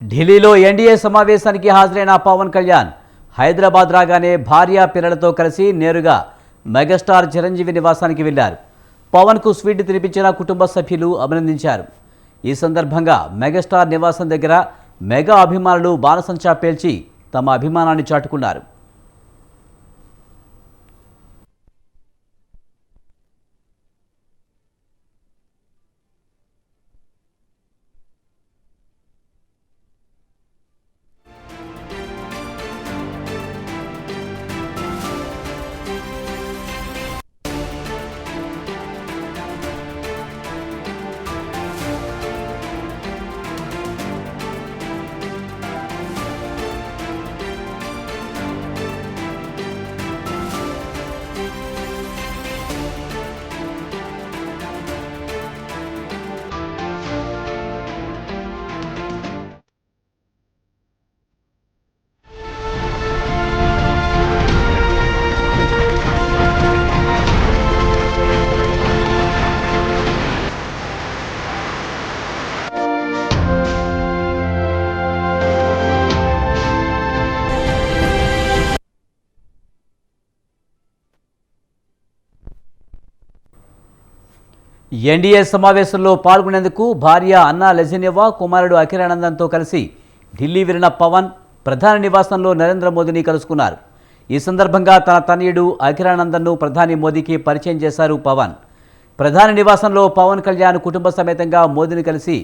ఢిల్లీలో ఎన్డీఏ సమావేశానికి హాజరైన పవన్ కళ్యాణ్ హైదరాబాద్ రాగానే భార్య పిల్లలతో కలిసి నేరుగా మెగాస్టార్ చిరంజీవి నివాసానికి వెళ్లారు. పవన్కు స్వీట్ తినిపించిన కుటుంబ సభ్యులు అభినందించారు. ఈ సందర్భంగా మెగాస్టార్ నివాసం దగ్గర మెగా అభిమానులు బాణసంచా పేల్చి తమ అభిమానాన్ని చాటుకున్నారు. ఎన్డీఏ సమావేశంలో పాల్గొనేందుకు భార్య అన్నా లెజెనెవా, కుమారుడు అఖిరానందన్తో కలిసి ఢిల్లీ వెళ్లిన పవన్ ప్రధాని నివాసంలో నరేంద్ర మోదీని కలుసుకున్నారు. ఈ సందర్భంగా తన తనయుడు అఖిరానందన్ను ప్రధాని మోదీకి పరిచయం చేశారు పవన్. ప్రధాని నివాసంలో పవన్ కళ్యాణ్ కుటుంబ సమేతంగా మోదీని కలిసి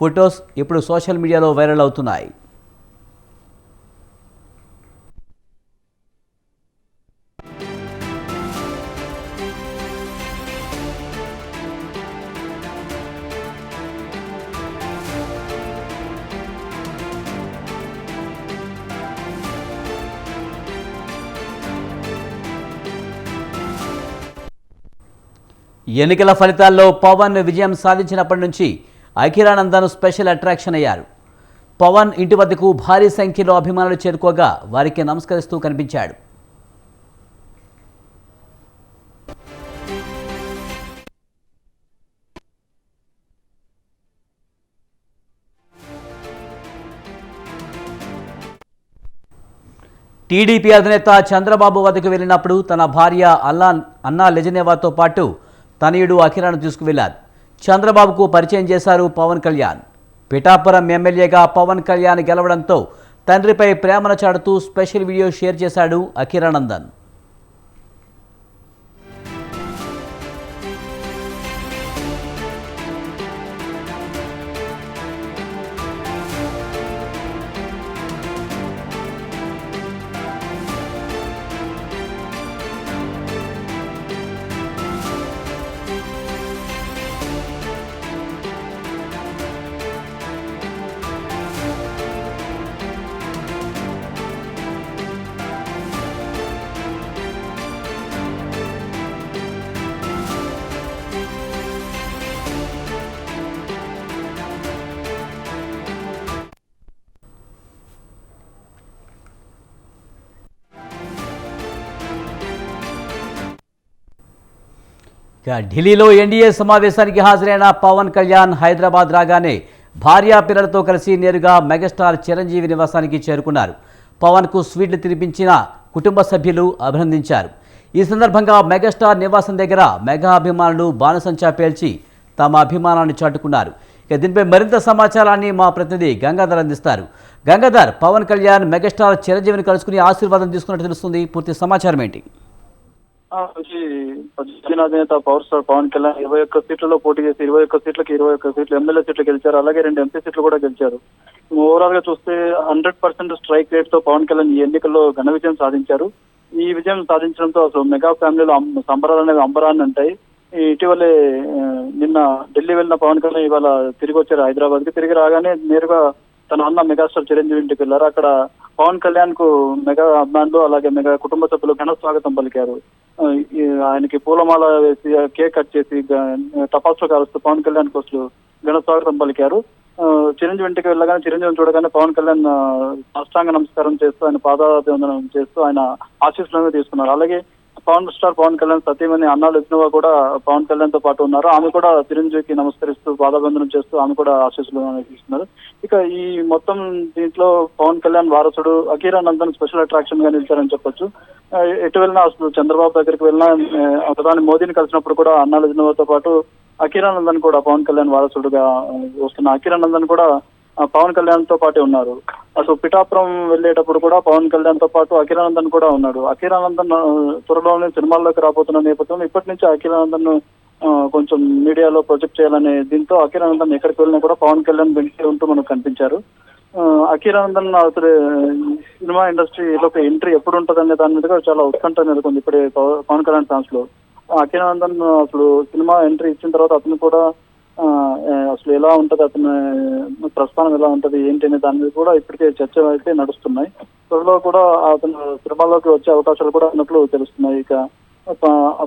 ఫొటోస్ ఇప్పుడు సోషల్ మీడియాలో వైరల్ అవుతున్నాయి. ఎన్నికల ఫలితాల్లో పవన్ విజయం సాధించినప్పటి నుంచి అఖిరానందన్ స్పెషల్ అట్రాక్షన్ అయ్యారు. పవన్ ఇంటి వద్దకు భారీ సంఖ్యలో అభిమానులు చేరుకోగా వారికి నమస్కరిస్తూ కనిపించాడు. టీడీపీ అధినేత చంద్రబాబు వద్దకు వెళ్ళినప్పుడు తన భార్య అన్నా లెజెనెవాతో పాటు తనయుడు అఖిరాను తీసుకువెళ్లారు. చంద్రబాబుకు పరిచయం చేశారు పవన్ కళ్యాణ్. పిఠాపురం ఎమ్మెల్యేగా పవన్ కళ్యాణ్ గెలవడంతో తండ్రిపై ప్రేమను చాటుతూ స్పెషల్ వీడియో షేర్ చేశాడు అఖిరానందన్. ఢిల్లీలో ఎన్డీఏ సమావేశానికి హాజరైన పవన్ కళ్యాణ్ హైదరాబాద్ రాగానే భార్య పిల్లలతో కలిసి నేరుగా మెగాస్టార్ చిరంజీవి నివాసానికి చేరుకున్నారు. పవన్కు స్వీట్లు తినిపించిన కుటుంబ సభ్యులు అభినందించారు. ఈ సందర్భంగా మెగాస్టార్ నివాసం దగ్గర మెగా అభిమానులు బాణసంచా పేల్చి తమ అభిమానాన్ని చాటుకున్నారు. దీనిపై మరింత సమాచారాన్ని మా ప్రతినిధి గంగాధర్ అందిస్తారు. గంగాధర్, పవన్ కళ్యాణ్ మెగాస్టార్ చిరంజీవిని కలుసుకుని ఆశీర్వాదం తీసుకున్నట్టు తెలుస్తుంది. పూర్తి సమాచారం ఏంటి? అధినేత పవర్ స్టార్ పవన్ కళ్యాణ్ 21 సీట్లలో పోటీ చేసి 21 సీట్లకి 21 సీట్లు ఎమ్మెల్యే సీట్లు గెలిచారు. అలాగే 2 ఎంపీ సీట్లు కూడా గెలిచారు. ఓవరాల్ గా చూస్తే 100% స్ట్రైక్ రేట్ తో పవన్ కళ్యాణ్ ఈ ఎన్నికల్లో ఘన విజయం సాధించారు. ఈ విజయం సాధించడంతో అసలు మెగా ఫ్యామిలీలో సంబరాలు అనేవి అంబరాన్ని ఉంటాయి. ఇటీవలే నిన్న ఢిల్లీ వెళ్ళిన పవన్ కళ్యాణ్ ఇవాళ తిరిగి వచ్చారు హైదరాబాద్ కి. తిరిగి రాగానే నేరుగా తన అన్న మెగాస్టార్ చిరంజీవి ఇంటికి వెళ్ళారు. అక్కడ పవన్ కళ్యాణ్ కు మెగా అభిమానులు అలాగే మెగా కుటుంబ సభ్యులు ఘన స్వాగతం పలికారు. ఆయనకి పూలమాల వేసి కేక్ కట్ చేసి టపాసులు కాలుస్తూ పవన్ కళ్యాణ్ కోసం ఘన స్వాగతం పలికారు. చిరంజీవి ఇంటికి వెళ్ళగానే చిరంజీవిని చూడగానే పవన్ కళ్యాణ్ సాష్టాంగ నమస్కారం చేస్తూ ఆయన పాదాభివందనం చేస్తూ ఆయన ఆశీస్సులను తీసుకున్నారు. అలాగే పవన్ స్టార్ పవన్ కళ్యాణ్ సతీమణి అన్నా లక్ష్మవ కూడా పవన్ కళ్యాణ్ తో పాటు ఉన్నారు. ఆమె కూడా చిరంజీవికి నమస్కరిస్తూ పాదబంధనం చేస్తూ ఆమె కూడా ఆశీస్సులు ఇస్తున్నారు. ఇక ఈ మొత్తం దీంట్లో పవన్ కళ్యాణ్ వారసుడు అకీరా నందన్ స్పెషల్ అట్రాక్షన్ గా నిలిచారని చెప్పొచ్చు. ఎటు వెళ్ళినా అసలు చంద్రబాబు దగ్గరికి వెళ్ళినా ప్రధాని మోదీని కలిసినప్పుడు కూడా అన్నా లక్ష్మవతో పాటు అఖీరానందన్ కూడా పవన్ కళ్యాణ్ వారసుడుగా వస్తున్న అఖీరానందన్ కూడా పవన్ కళ్యాణ్ తో పాటే ఉన్నారు. అసలు పిఠాపురం వెళ్ళేటప్పుడు కూడా పవన్ కళ్యాణ్ తో పాటు అఖీరానందన్ కూడా ఉన్నాడు. అఖీరానందన్ త్వరలోనే సినిమాల్లోకి రాబోతున్న నేపథ్యంలో ఇప్పటి నుంచి అఖీరానందన్ కొంచెం మీడియాలో ప్రొజెక్ట్ చేయాలనే దీంతో అఖీరానందన్ ఎక్కడికి వెళ్ళినా కూడా పవన్ కళ్యాణ్ వెంటే ఉంటూ మనకు కనిపించారు. అఖీరానందన్ అసలు సినిమా ఇండస్ట్రీలోకి ఎంట్రీ ఎప్పుడు ఉంటుంది అనే దాని మీద చాలా ఉత్కంఠ నెలకొంది ఇప్పుడే పవన్ కళ్యాణ్ ఫ్యాన్స్ లో. అఖీరానందన్ అసలు సినిమా ఎంట్రీ ఇచ్చిన తర్వాత అతను కూడా అసలు ఎలా ఉంటది, అతని ప్రస్థానం ఎలా ఉంటది ఏంటి అనే దాని మీద కూడా ఇప్పటికే చర్చలు అయితే నడుస్తున్నాయి. త్వరలో కూడా అతను సినిమాలోకి వచ్చే అవకాశాలు కూడా ఉన్నట్లు తెలుస్తున్నాయి. ఇక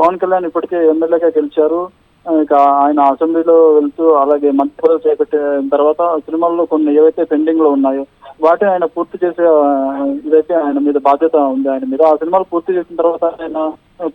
పవన్ కళ్యాణ్ ఇప్పటికే ఎమ్మెల్యేగా గెలిచారు. ఇక ఆయన అసెంబ్లీలో వెళ్తూ అలాగే మంత్రి పదవి చేపట్టిన తర్వాత సినిమాల్లో కొన్ని ఏవైతే పెండింగ్ లో ఉన్నాయో వాటిని ఆయన పూర్తి చేసే ఇదైతే ఆయన మీద బాధ్యత ఉంది. ఆయన మీద ఆ సినిమాలు పూర్తి చేసిన తర్వాత ఆయన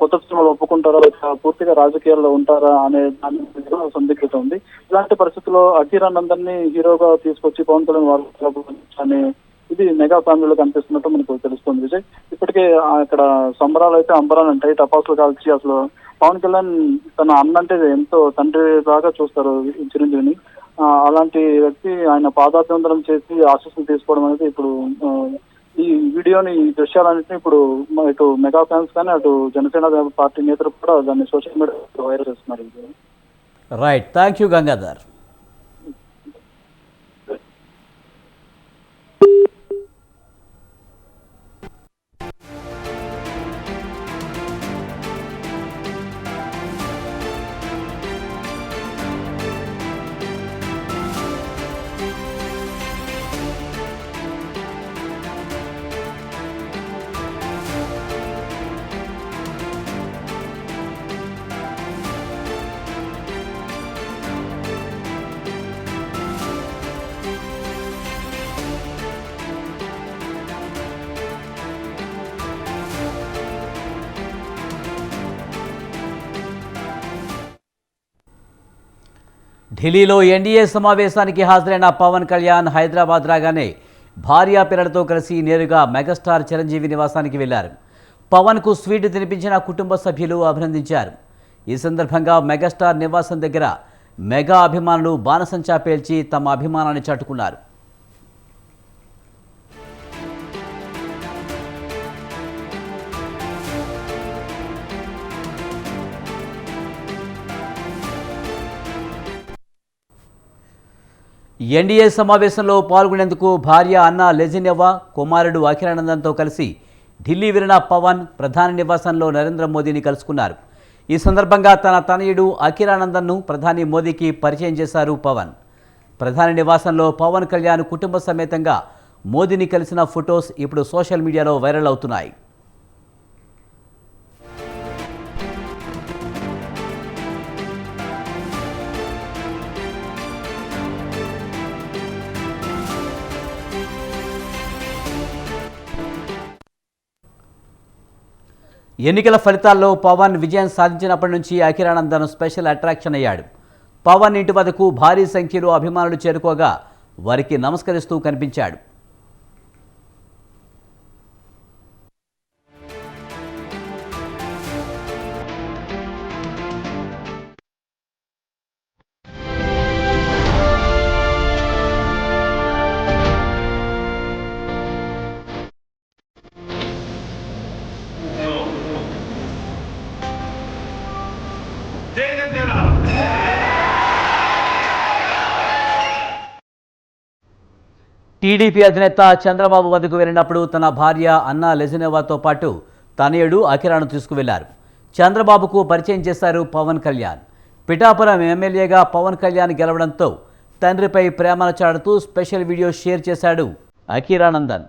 కొత్త సినిమాలు ఒప్పుకుంటారా లేక పూర్తిగా రాజకీయాల్లో ఉంటారా అనే దాని మీద సందిగ్ధత ఉంది. ఇలాంటి పరిస్థితుల్లో అఖీరానందన్ ని హీరోగా తీసుకొచ్చి పవన్ కళ్యాణ్ వాళ్ళు అనే ఇది మెగా ఫ్యామిలీలో కనిపిస్తున్నట్టు మనకు తెలుస్తుంది విజయ్. ఇప్పటికే అక్కడ సంబరాలు అయితే అంబరాలు ఉంటాయి, టపాసులు కాల్చి అసలు పవన్ కళ్యాణ్ తన అన్నంటే ఎంతో తండ్రి లాగా చూస్తారు చిరంజీవిని. అలాంటి వ్యక్తి ఆయన పాదాభివందనం చేసి ఆశీస్సులు తీసుకోవడం అనేది ఇప్పుడు ఈ వీడియోని ఈ దృశ్యాలన్నింటినీ ఇప్పుడు ఇటు మెగా ఫ్యాన్స్ కానీ అటు జనసేన పార్టీ నేతలు కూడా దాన్ని సోషల్ మీడియాలో వైరల్ చేస్తున్నారు. Right, thank you Gangadhar. ఢిల్లీలో ఎన్డీఏ సమావేశానికి హాజరైన పవన్ కళ్యాణ్ హైదరాబాద్ రాగానే భార్యా పిల్లలతో కలిసి నేరుగా మెగాస్టార్ చిరంజీవి నివాసానికి వెళ్లారు. పవన్కు స్వీట్ తినిపించిన కుటుంబ సభ్యులు అభినందించారు. ఈ సందర్భంగా మెగాస్టార్ నివాసం దగ్గర మెగా అభిమానులు బాణసంచా పేల్చి తమ అభిమానాన్ని చాటుకున్నారు. ఎన్డీఏ సమావేశంలో పాల్గొనేందుకు భార్య అన్నా లెజినెవా, కుమారుడు అఖిరానందన్తో కలిసి ఢిల్లీ వెళ్లిన పవన్ ప్రధాని నివాసంలో నరేంద్ర మోదీని కలుసుకున్నారు. ఈ సందర్భంగా తన తనయుడు అఖిరానందన్ను ప్రధాని మోదీకి పరిచయం చేశారు పవన్. ప్రధాని నివాసంలో పవన్ కళ్యాణ్ కుటుంబ సమేతంగా మోదీని కలిసిన ఫొటోస్ ఇప్పుడు సోషల్ మీడియాలో వైరల్ అవుతున్నాయి. ఎన్నికల ఫలితాల్లో పవన్ విజయం సాధించినప్పటి నుంచి అఖిరానందన్ స్పెషల్ అట్రాక్షన్ అయ్యాడు. పవన్ ఇంటి వద్దకు భారీ సంఖ్యలో అభిమానులు చేరుకోగా వారికి నమస్కరిస్తూ కనిపించాడు. టీడీపీ అధినేత చంద్రబాబు వద్దకు వెళ్ళినప్పుడు తన భార్య అన్నా లెజినెవాతో పాటు తనయుడు అఖిరాను తీసుకువెళ్లారు. చంద్రబాబుకు పరిచయం చేశారు పవన్ కళ్యాణ్. పిఠాపురం ఎమ్మెల్యేగా పవన్ కళ్యాణ్ గెలవడంతో తండ్రిపై ప్రేమను చాటుతూ స్పెషల్ వీడియో షేర్ చేశాడు అఖిరానందన్.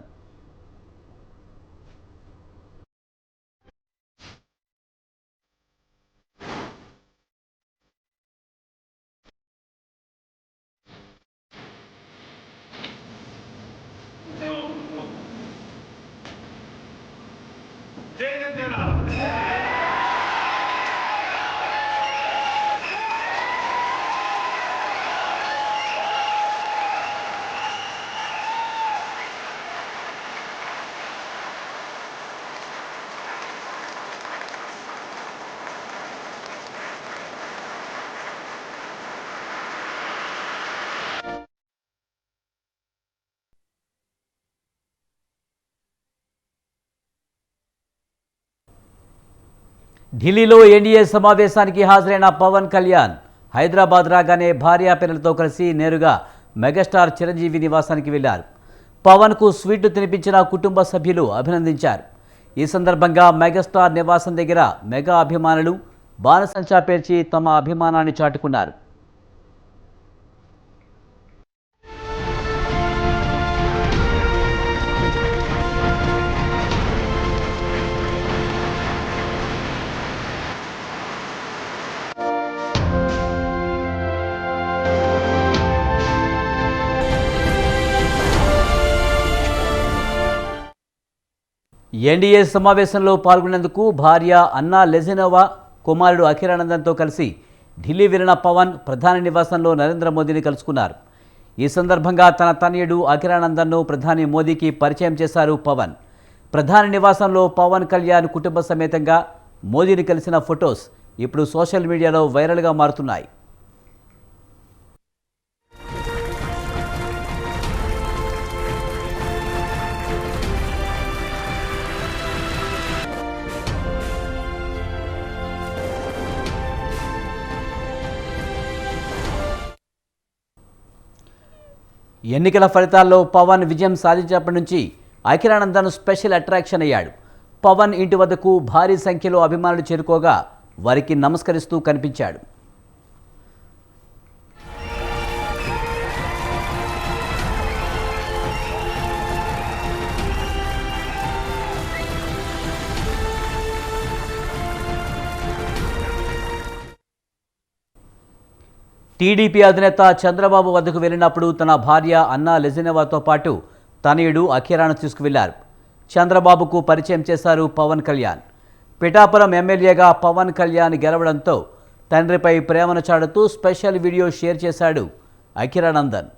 జై జనసేన ఢిల్లీలో ఎన్డీఏ సమావేశానికి హాజరైన పవన్ కళ్యాణ్ హైదరాబాద్ రాగానే భార్యా పిల్లలతో కలిసి నేరుగా మెగాస్టార్ చిరంజీవి నివాసానికి వెళ్లారు. పవన్కు స్వీట్లు తినిపించిన కుటుంబ సభ్యులు అభినందించారు. ఈ సందర్భంగా మెగాస్టార్ నివాసం దగ్గర మెగా అభిమానులు బాణసంచా పేర్చి తమ అభిమానాన్ని చాటుకున్నారు. ఎన్డీఏ సమావేశంలో పాల్గొనేందుకు భార్య అన్నా లెజినోవా, కుమారుడు అఖిరానందన్తో కలిసి ఢిల్లీ వెళ్లిన పవన్ ప్రధాని నివాసంలో నరేంద్ర మోదీని కలుసుకున్నారు. ఈ సందర్భంగా తన తనయుడు అఖిరానందన్ను ప్రధాని మోదీకి పరిచయం చేశారు పవన్. ప్రధాని నివాసంలో పవన్ కళ్యాణ్ కుటుంబ సమేతంగా మోదీని కలిసిన ఫొటోస్ ఇప్పుడు సోషల్ మీడియాలో వైరల్గా మారుతున్నాయి. ఎన్నికల ఫలితాల్లో పవన్ విజయం సాధించినప్పటి నుంచి అఖిరానందన్ స్పెషల్ అట్రాక్షన్ అయ్యాడు. పవన్ ఇంటి వద్దకు భారీ సంఖ్యలో అభిమానులు చేరుకోగా వారికి నమస్కరిస్తూ కనిపించాడు. టీడీపీ అధినేత చంద్రబాబు వద్దకు వెళ్ళినప్పుడు తన భార్య అన్నా లెజినోవాతో పాటు తనయుడు అఖిరాను తీసుకువెళ్లారు. చంద్రబాబుకు పరిచయం చేశారు పవన్ కళ్యాణ్. పిఠాపురం ఎమ్మెల్యేగా పవన్ కళ్యాణ్ గెలవడంతో తండ్రిపై ప్రేమను చాటుతూ స్పెషల్ వీడియో షేర్ చేశాడు అఖిరానందన్.